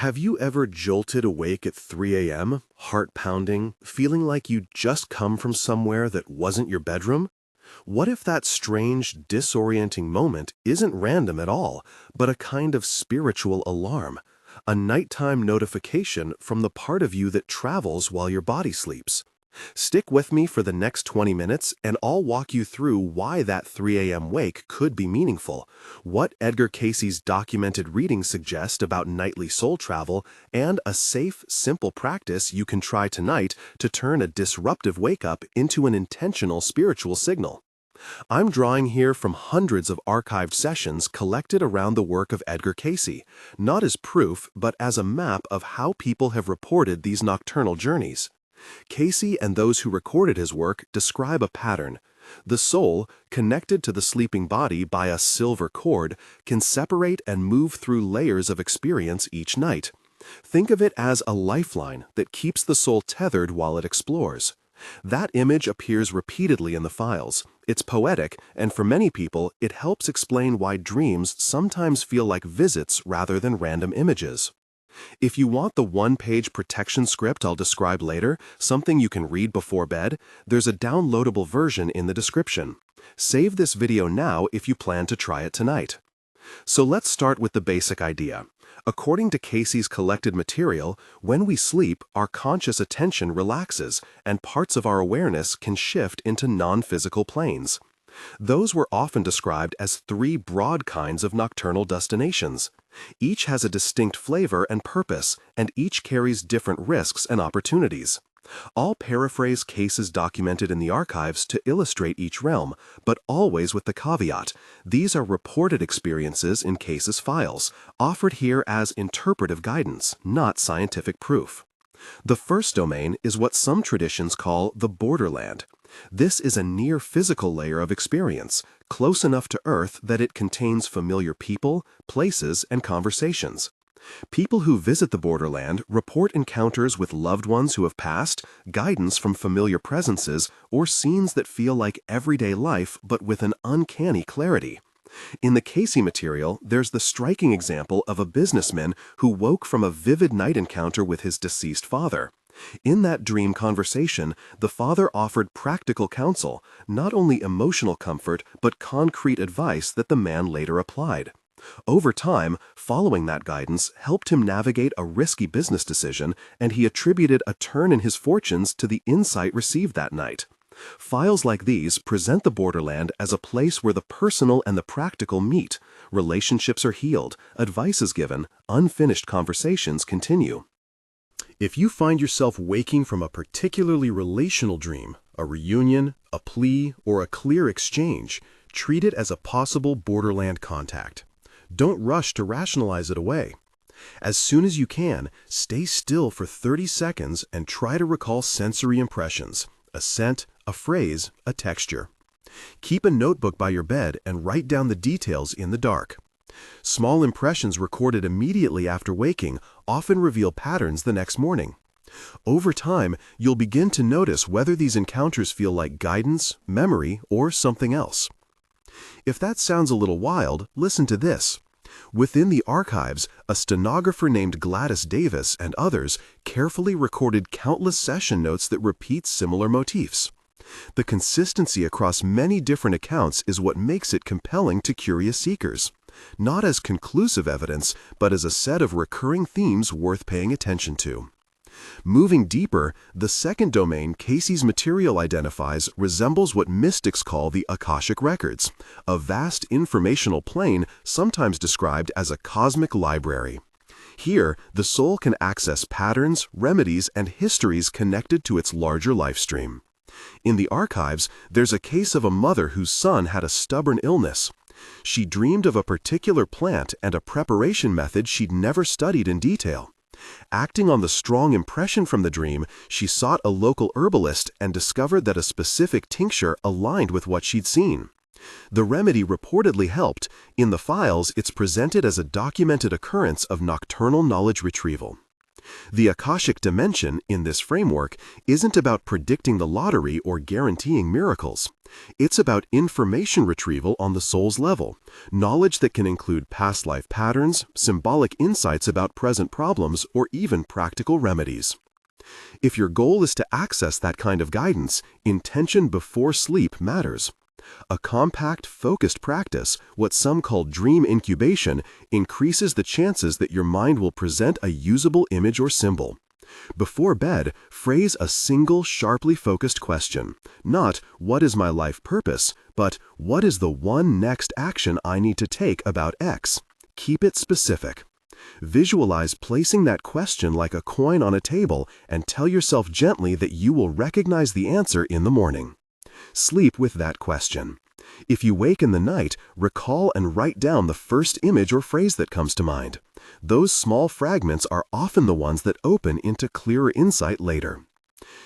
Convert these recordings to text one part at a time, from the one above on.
Have you ever jolted awake at 3 a.m., heart pounding, feeling like you'd just come from somewhere that wasn't your bedroom? What if that strange, disorienting moment isn't random at all, but a kind of spiritual alarm, a nighttime notification from the part of you that travels while your body sleeps? Stick with me for the next 20 minutes and I'll walk you through why that 3 a.m. wake could be meaningful, what Edgar Cayce's documented readings suggest about nightly soul travel, and a safe, simple practice you can try tonight to turn a disruptive wake-up into an intentional spiritual signal. I'm drawing here from hundreds of archived sessions collected around the work of Edgar Cayce, not as proof but as a map of how people have reported these nocturnal journeys. Cayce and those who recorded his work describe a pattern. The soul, connected to the sleeping body by a silver cord, can separate and move through layers of experience each night. Think of it as a lifeline that keeps the soul tethered while it explores. That image appears repeatedly in the files. It's poetic, and for many people, it helps explain why dreams sometimes feel like visits rather than random images. If you want the one-page protection script I'll describe later, something you can read before bed, there's a downloadable version in the description. Save this video now if you plan to try it tonight. So let's start with the basic idea. According to Cayce's collected material, when we sleep, our conscious attention relaxes and parts of our awareness can shift into non-physical planes. Those were often described as three broad kinds of nocturnal destinations. Each has a distinct flavor and purpose, and each carries different risks and opportunities. I'll paraphrase cases documented in the archives to illustrate each realm, but always with the caveat: these are reported experiences in Cayce's files, offered here as interpretive guidance, not scientific proof. The first domain is what some traditions call the borderland. This is a near-physical layer of experience, close enough to Earth that it contains familiar people, places, and conversations. People who visit the borderland report encounters with loved ones who have passed, guidance from familiar presences, or scenes that feel like everyday life but with an uncanny clarity. In the Cayce material, there's the striking example of a businessman who woke from a vivid night encounter with his deceased father. In that dream conversation, the father offered practical counsel, not only emotional comfort, but concrete advice that the man later applied. Over time, following that guidance helped him navigate a risky business decision, and he attributed a turn in his fortunes to the insight received that night. Files like these present the borderland as a place where the personal and the practical meet. Relationships are healed, advice is given, unfinished conversations continue. If you find yourself waking from a particularly relational dream, a reunion, a plea, or a clear exchange, treat it as a possible borderland contact. Don't rush to rationalize it away. As soon as you can, stay still for 30 seconds and try to recall sensory impressions: a scent, a phrase, a texture. Keep a notebook by your bed and write down the details in the dark. Small impressions recorded immediately after waking often reveal patterns the next morning. Over time, you'll begin to notice whether these encounters feel like guidance, memory, or something else. If that sounds a little wild, listen to this. Within the archives, a stenographer named Gladys Davis and others carefully recorded countless session notes that repeat similar motifs. The consistency across many different accounts is what makes it compelling to curious seekers, not as conclusive evidence, but as a set of recurring themes worth paying attention to. Moving deeper, the second domain Cayce's material identifies resembles what mystics call the Akashic Records, a vast informational plane sometimes described as a cosmic library. Here, the soul can access patterns, remedies, and histories connected to its larger life stream. In the archives, there's a case of a mother whose son had a stubborn illness. She dreamed of a particular plant and a preparation method she'd never studied in detail. Acting on the strong impression from the dream, she sought a local herbalist and discovered that a specific tincture aligned with what she'd seen. The remedy reportedly helped. In the files, it's presented as a documented occurrence of nocturnal knowledge retrieval. The Akashic dimension in this framework isn't about predicting the lottery or guaranteeing miracles. It's about information retrieval on the soul's level, knowledge that can include past life patterns, symbolic insights about present problems, or even practical remedies. If your goal is to access that kind of guidance, intention before sleep matters. A compact, focused practice, what some call dream incubation, increases the chances that your mind will present a usable image or symbol. Before bed, phrase a single, sharply focused question. Not, "What is my life purpose?" but, "What is the one next action I need to take about X?" Keep it specific. Visualize placing that question like a coin on a table and tell yourself gently that you will recognize the answer in the morning. Sleep with that question. If you wake in the night, recall and write down the first image or phrase that comes to mind. Those small fragments are often the ones that open into clearer insight later.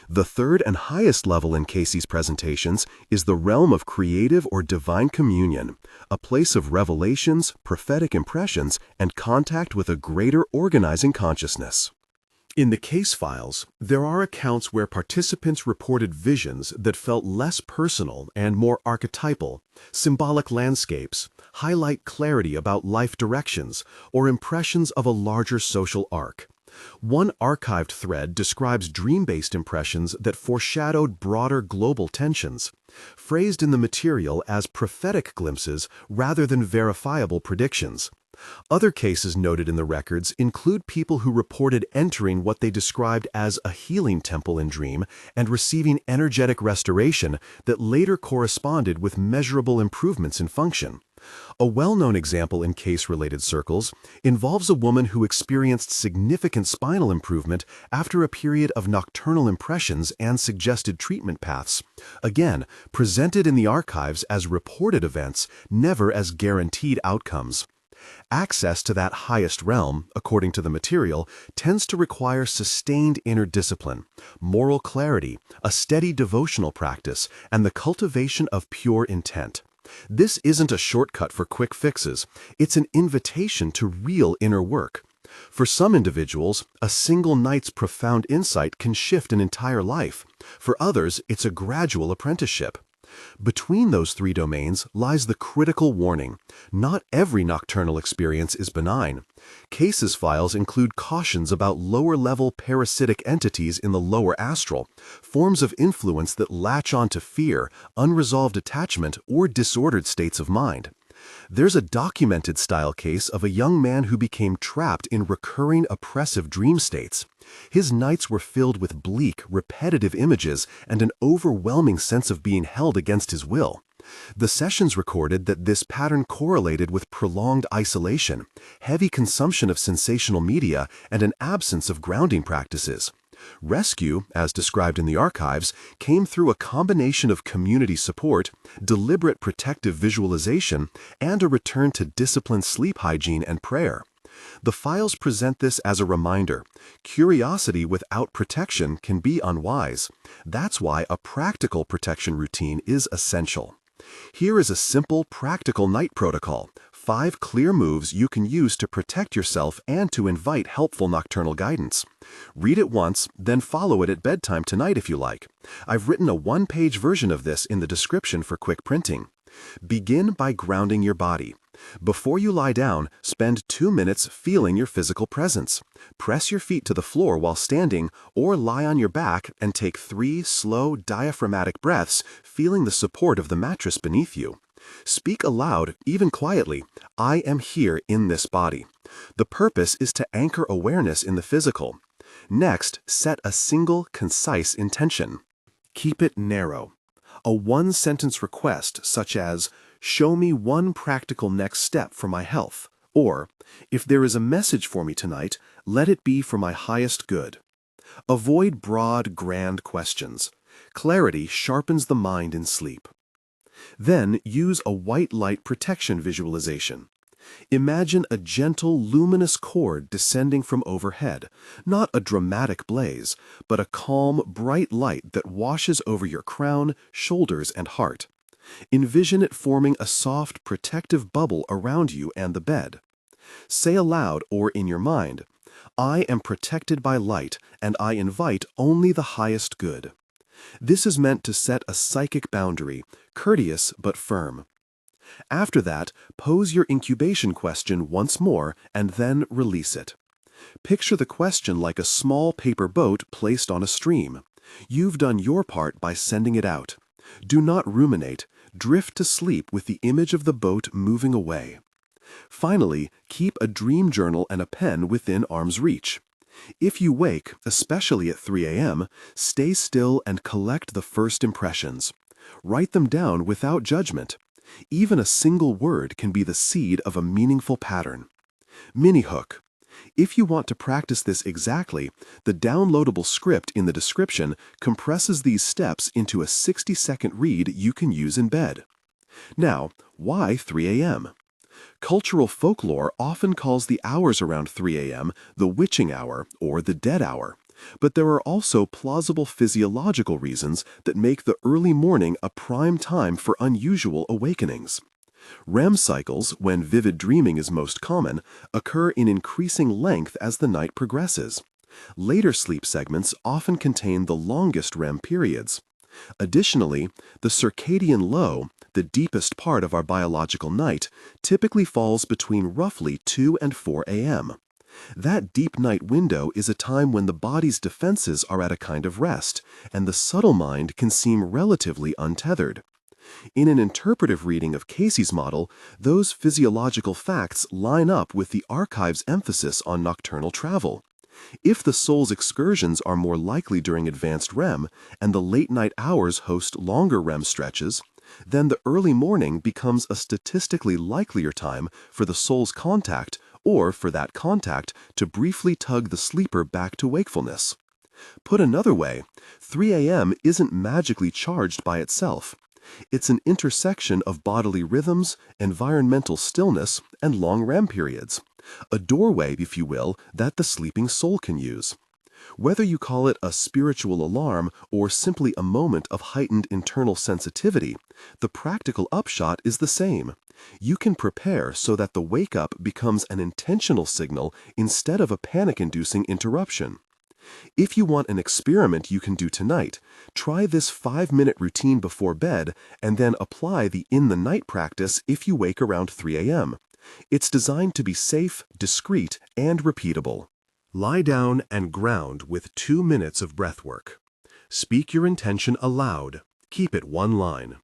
The third and highest level in Cayce's presentations is the realm of creative or divine communion, a place of revelations, prophetic impressions, and contact with a greater organizing consciousness. In the Cayce files, there are accounts where participants reported visions that felt less personal and more archetypal, symbolic landscapes, highlight clarity about life directions, or impressions of a larger social arc. One archived thread describes dream-based impressions that foreshadowed broader global tensions, phrased in the material as prophetic glimpses rather than verifiable predictions. Other cases noted in the records include people who reported entering what they described as a healing temple in dream and receiving energetic restoration that later corresponded with measurable improvements in function. A well-known example in Cayce-related circles involves a woman who experienced significant spinal improvement after a period of nocturnal impressions and suggested treatment paths, again, presented in the archives as reported events, never as guaranteed outcomes. Access to that highest realm, according to the material, tends to require sustained inner discipline, moral clarity, a steady devotional practice, and the cultivation of pure intent. This isn't a shortcut for quick fixes. It's an invitation to real inner work. For some individuals, a single night's profound insight can shift an entire life. For others, it's a gradual apprenticeship. Between those three domains lies the critical warning. Not every nocturnal experience is benign. Cayce's files include cautions about lower-level parasitic entities in the lower astral, forms of influence that latch on to fear, unresolved attachment, or disordered states of mind. There's a documented style case of a young man who became trapped in recurring oppressive dream states. His nights were filled with bleak, repetitive images and an overwhelming sense of being held against his will. The sessions recorded that this pattern correlated with prolonged isolation, heavy consumption of sensational media, and an absence of grounding practices. Rescue, as described in the archives, came through a combination of community support, deliberate protective visualization, and a return to disciplined sleep hygiene and prayer. The files present this as a reminder. Curiosity without protection can be unwise. That's why a practical protection routine is essential. Here is a simple, practical night protocol. 5 clear moves you can use to protect yourself and to invite helpful nocturnal guidance. Read it once, then follow it at bedtime tonight if you like. I've written a 1-page version of this in the description for quick printing. Begin by grounding your body. Before you lie down, spend 2 minutes feeling your physical presence. Press your feet to the floor while standing or lie on your back and take 3 slow diaphragmatic breaths, feeling the support of the mattress beneath you. Speak aloud, even quietly, "I am here in this body." The purpose is to anchor awareness in the physical. Next, set a single, concise intention. Keep it narrow. A 1-sentence request such as, "Show me one practical next step for my health," or, "If there is a message for me tonight, let it be for my highest good." Avoid broad, grand questions. Clarity sharpens the mind in sleep. Then use a white light protection visualization. Imagine a gentle, luminous cord descending from overhead, not a dramatic blaze, but a calm, bright light that washes over your crown, shoulders, and heart. Envision it forming a soft, protective bubble around you and the bed. Say aloud or in your mind, I am protected by light, and I invite only the highest good. This is meant to set a psychic boundary, courteous but firm. After that, pose your incubation question once more and then release it. Picture the question like a small paper boat placed on a stream. You've done your part by sending it out. Do not ruminate. Drift to sleep with the image of the boat moving away. Finally, keep a dream journal and a pen within arm's reach. If you wake, especially at 3 a.m., stay still and collect the first impressions. Write them down without judgment. Even a single word can be the seed of a meaningful pattern. Mini hook. If you want to practice this exactly, the downloadable script in the description compresses these steps into a 60-second read you can use in bed. Now, why 3 a.m.? Cultural folklore often calls the hours around 3 a.m. the witching hour or the dead hour, but there are also plausible physiological reasons that make the early morning a prime time for unusual awakenings. REM cycles, when vivid dreaming is most common, occur in increasing length as the night progresses. Later sleep segments often contain the longest REM periods. Additionally, the circadian low, the deepest part of our biological night, typically falls between roughly 2 and 4 a.m. That deep night window is a time when the body's defenses are at a kind of rest, and the subtle mind can seem relatively untethered. In an interpretive reading of Cayce's model, those physiological facts line up with the archive's emphasis on nocturnal travel. If the soul's excursions are more likely during advanced REM, and the late-night hours host longer REM stretches, then the early morning becomes a statistically likelier time for the soul's contact, or for that contact to briefly tug the sleeper back to wakefulness. Put another way, 3 a.m. isn't magically charged by itself. It's an intersection of bodily rhythms, environmental stillness, and long REM periods. A doorway, if you will, that the sleeping soul can use. Whether you call it a spiritual alarm or simply a moment of heightened internal sensitivity, the practical upshot is the same. You can prepare so that the wake-up becomes an intentional signal instead of a panic-inducing interruption. If you want an experiment you can do tonight, try this 5-minute routine before bed and then apply the in-the-night practice if you wake around 3 a.m. It's designed to be safe, discreet, and repeatable. Lie down and ground with 2 minutes of breath work. Speak your intention aloud. Keep it one line.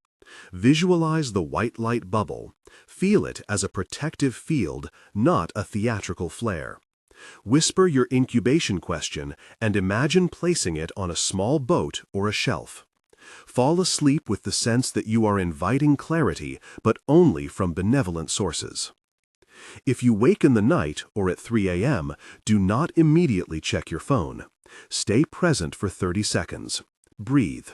Visualize the white light bubble. Feel it as a protective field, not a theatrical flare. Whisper your incubation question and imagine placing it on a small boat or a shelf. Fall asleep with the sense that you are inviting clarity, but only from benevolent sources. If you wake in the night or at 3 a.m., do not immediately check your phone. Stay present for 30 seconds. Breathe.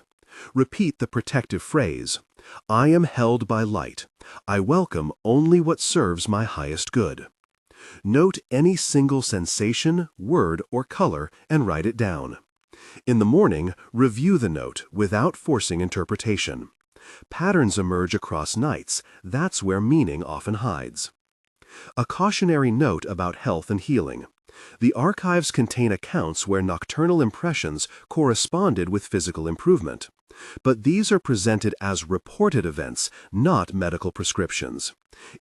Repeat the protective phrase, "I am held by light. I welcome only what serves my highest good." Note any single sensation, word, or color and write it down. In the morning, review the note without forcing interpretation. Patterns emerge across nights. That's where meaning often hides. A cautionary note about health and healing. The archives contain accounts where nocturnal impressions corresponded with physical improvement. But these are presented as reported events, not medical prescriptions.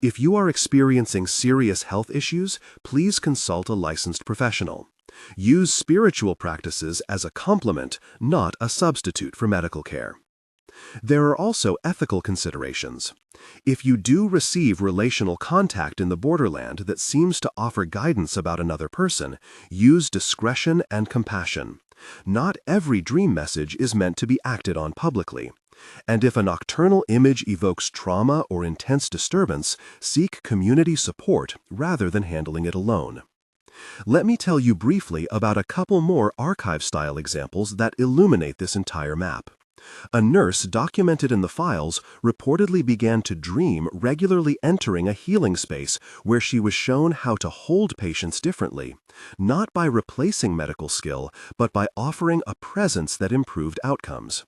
If you are experiencing serious health issues, please consult a licensed professional. Use spiritual practices as a complement, not a substitute for medical care. There are also ethical considerations. If you do receive relational contact in the borderland that seems to offer guidance about another person, use discretion and compassion. Not every dream message is meant to be acted on publicly. And if a nocturnal image evokes trauma or intense disturbance, seek community support rather than handling it alone. Let me tell you briefly about a couple more archive-style examples that illuminate this entire map. A nurse documented in the files reportedly began to dream regularly entering a healing space where she was shown how to hold patients differently, not by replacing medical skill, but by offering a presence that improved outcomes.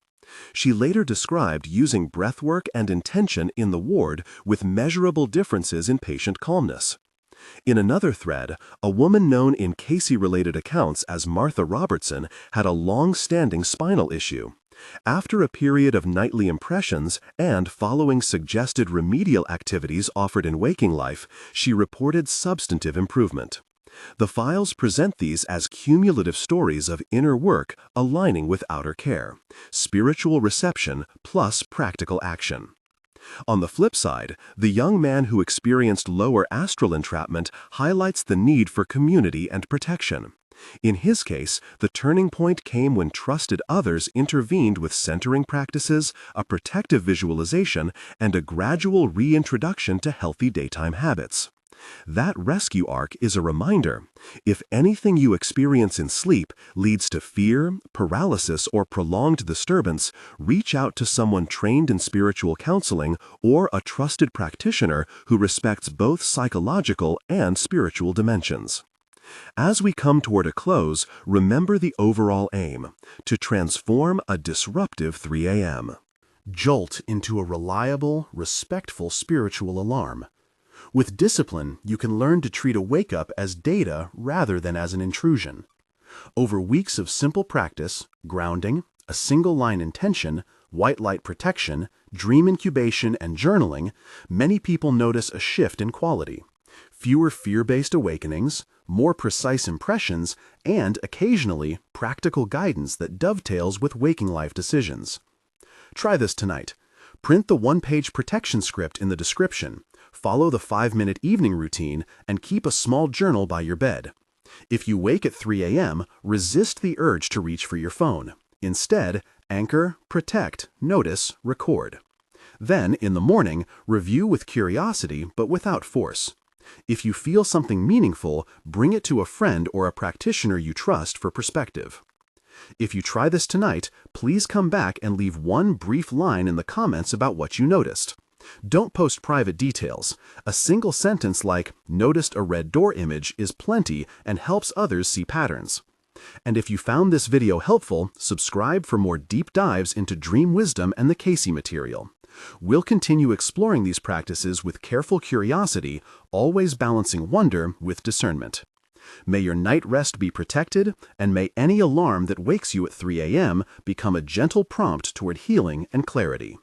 She later described using breathwork and intention in the ward with measurable differences in patient calmness. In another thread, a woman known in Cayce-related accounts as Martha Robertson had a long-standing spinal issue. After a period of nightly impressions and following suggested remedial activities offered in waking life, she reported substantive improvement. The files present these as cumulative stories of inner work aligning with outer care, spiritual reception plus practical action. On the flip side, the young man who experienced lower astral entrapment highlights the need for community and protection. In his case, the turning point came when trusted others intervened with centering practices, a protective visualization, and a gradual reintroduction to healthy daytime habits. That rescue arc is a reminder: if anything you experience in sleep leads to fear, paralysis, or prolonged disturbance, reach out to someone trained in spiritual counseling or a trusted practitioner who respects both psychological and spiritual dimensions. As we come toward a close, remember the overall aim: to transform a disruptive 3 a.m. jolt into a reliable, respectful spiritual alarm. With discipline, you can learn to treat a wake-up as data rather than as an intrusion. Over weeks of simple practice, grounding, a single-line intention, white light protection, dream incubation, and journaling, many people notice a shift in quality. Fewer fear-based awakenings, more precise impressions, and, occasionally, practical guidance that dovetails with waking life decisions. Try this tonight. Print the one-page protection script in the description, follow the 5-minute evening routine, and keep a small journal by your bed. If you wake at 3 a.m., resist the urge to reach for your phone. Instead, anchor, protect, notice, record. Then, in the morning, review with curiosity but without force. If you feel something meaningful, bring it to a friend or a practitioner you trust for perspective. If you try this tonight, please come back and leave one brief line in the comments about what you noticed. Don't post private details. A single sentence like "noticed a red door image" is plenty and helps others see patterns. And if you found this video helpful, subscribe for more deep dives into dream wisdom and the Cayce material. We'll continue exploring these practices with careful curiosity, always balancing wonder with discernment. May your night rest be protected, and may any alarm that wakes you at 3 a.m. become a gentle prompt toward healing and clarity.